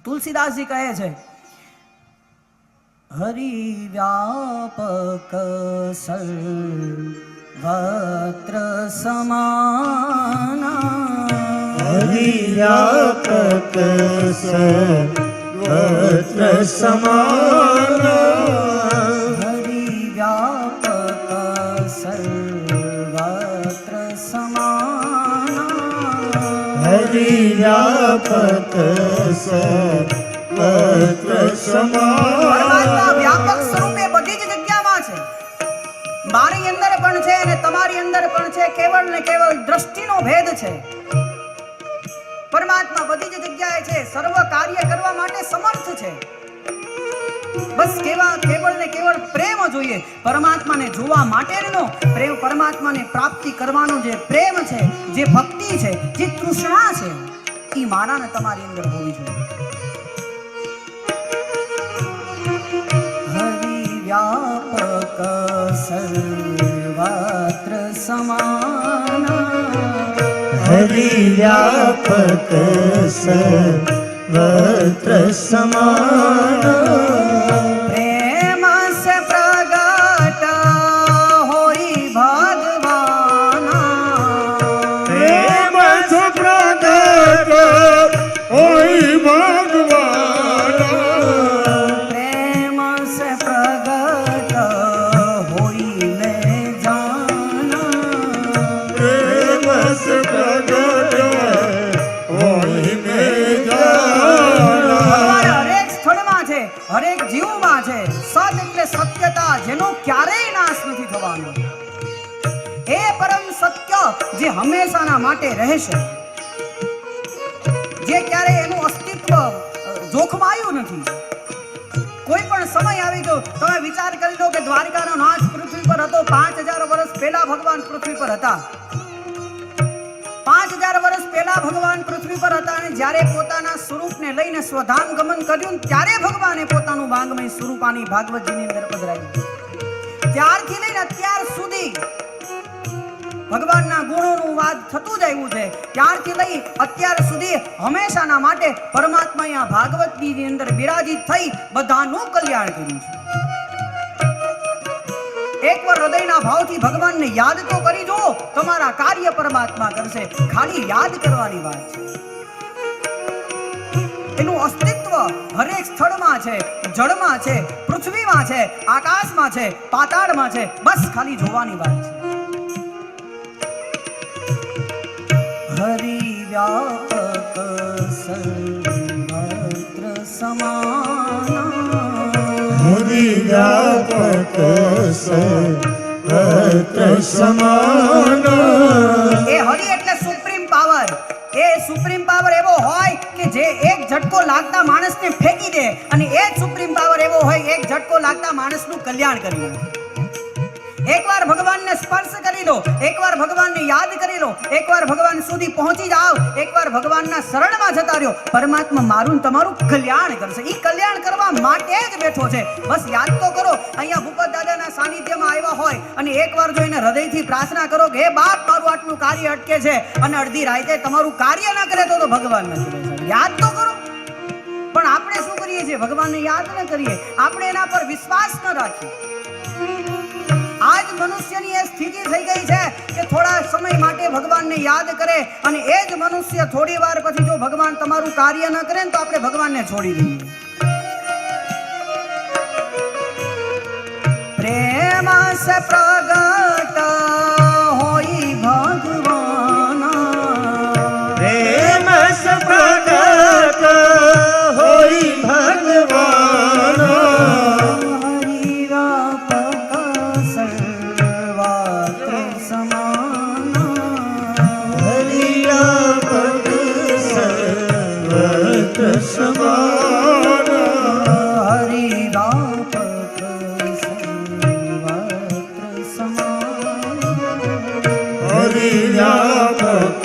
તુલસીદાસજી કહે છે, હરિ વ્યાપક સર્વત્ર સમાના, હરિ વ્યાપક સર્વત્ર સમાના, હરિ વ્યાપક સર્વત્ર સમાના, હરિ વ્યાપક સર્વત્ર સમાના. વ્યાપક સ્વરૂપે બધી જ જગ્યામાં છે, મારી અંદર પણ છે અને તમારી અંદર પણ છે. કેવળ ને કેવળ દ્રષ્ટિનો ભેદ છે. પરમાત્મા બધી જ જગ્યાએ છે, સર્વ કાર્ય કરવા માટે સમર્થ છે. બસ કેવળ ને કેવળ પ્રેમ જોઈએ. પરમાત્માને જોવા માટેનો પ્રેમ, પરમાત્માને પ્રાપ્તિ કરવાનો જે પ્રેમ છે, જે ભક્તિ છે, જે તૃષ્ણા છે, એ મારા ને તમારી અંદર હોવી જોઈએ. હરિ વ્યાપક સર્વત્ર સમાના, હરિ વ્યાપક સર્વત્ર સમાના, પ્રેમ સે પ્રગટ હોઈ ભગવાના, પ્રેમ સે પ્રગટ હોઈ ભગવાના, પ્રેમ સે પ્રગટ હોઈ મે જાના, પ્રેમ સે પ્રગટ હોઈ મે જાના. હરેક સ્થળમાં છે, હરેક જીવમાં છે. સત એટલે સત્યતા, જેનો ક્યારેય નાશ નથી થવાનો. એ પરમ સત્ય જે હંમેશાના માટે રહેશે, જે ક્યારેય એનું અસ્તિત્વ જોખમાયું નથી. કોઈ પણ સમય આવી ગયો, તમે વિચાર કરી લો કે દ્વારિકાનો નાથ પૃથ્વી પર હતો. 5000 વર્ષ પહેલા ભગવાન પૃથ્વી પર હતા. 5000 વર્ષ પહેલા ભગવાન પૃથ્વી પર હતા અને જ્યારે પોતાના સ્વરૂપને લઈને સ્વધામ ગમન કર્યું, ત્યારે ભગવાને પોતાનું વાંગમય સ્વરૂપ આની ભાગવતજીની અંદર પધરાવ્યું. ત્યારથી લઈને અત્યાર સુધી ભગવાનના ગુણોનું વાત થતું જ આવ્યું છે. ત્યારથી લઈ અત્યાર સુધી હંમેશાના માટે પરમાત્મા અહીંયા ભાગવતજીની અંદર બિરાજિત થઈ બધાનું કલ્યાણ કર્યું છે. એકવાર હૃદયના ભાવથી ભગવાનને યાદ તો કરી જો, તમારા કાર્ય પરમાત્મા કરશે. ખાલી યાદ કરવાની વાત છે. એનું અસ્તિત્વ હરેક સ્થળમાં છે, જળમાં છે, પૃથ્વીમાં છે, આકાશમાં છે, પાતાળમાં છે. બસ ખાલી જોવાની વાત છે. હરિ વ્યાપક સર્વત્ર સમાના, હરિ વ્યાપક સર્વત્ર સમાના. એ હરિ એટલે સુપ્રીમ પાવર. એ સુપ્રીમ પાવર એવો હોય કે જે એક ઝટકો લાગતા માણસને ફેંકી દે, અને એ જ સુપ્રીમ પાવર એવો હોય એક ઝટકો લાગતા માણસનું કલ્યાણ કરી નાખે. એકવાર ભગવાનને સ્પર્શ કરી લો, એકવાર ભગવાનને યાદ કરી લો, એકવાર ભગવાન સુધી પહોંચી જાઓ, એકવાર ભગવાનના શરણમાં જતા રહ્યો, પરમાત્મા મારું તમારું કલ્યાણ કરશે. એ કલ્યાણ કરવા માટે જ બેઠો છે. બસ યાદ તો કરો. અહીંયા ભૂપત દાદાના સાનિધ્યમાં આવ્યા હોય અને એકવાર જો એને હૃદયથી પ્રાર્થના કરો કે હે બાપ, મારું આટલું કાર્ય અટકે છે, અને અડધી રાતે તમારું કાર્ય ન કરે તો ભગવાન ન કરે. યાદ તો કરો. પણ આપણે શું કરીએ છીએ? ભગવાનને યાદ ન કરીએ, આપણે એના પર વિશ્વાસ ન રાખીએ. આજ મનુષ્યની એ સ્થિતિ થઈ ગઈ છે કે થોડા સમય માટે ભગવાનને યાદ કરે અને એ જ મનુષ્ય થોડી વાર પછી જો ભગવાન તમારું કાર્ય ન કરે ને તો આપણે ભગવાનને છોડી દઈએ. પ્રેમ સે પ્રગટ હોઈ ભગવાના, પ્રેમ સે પ્રગટ હોઈ ભગવાના, હરિ વ્યાપક સર્વત્ર સમાના, હરિ વ્યાપક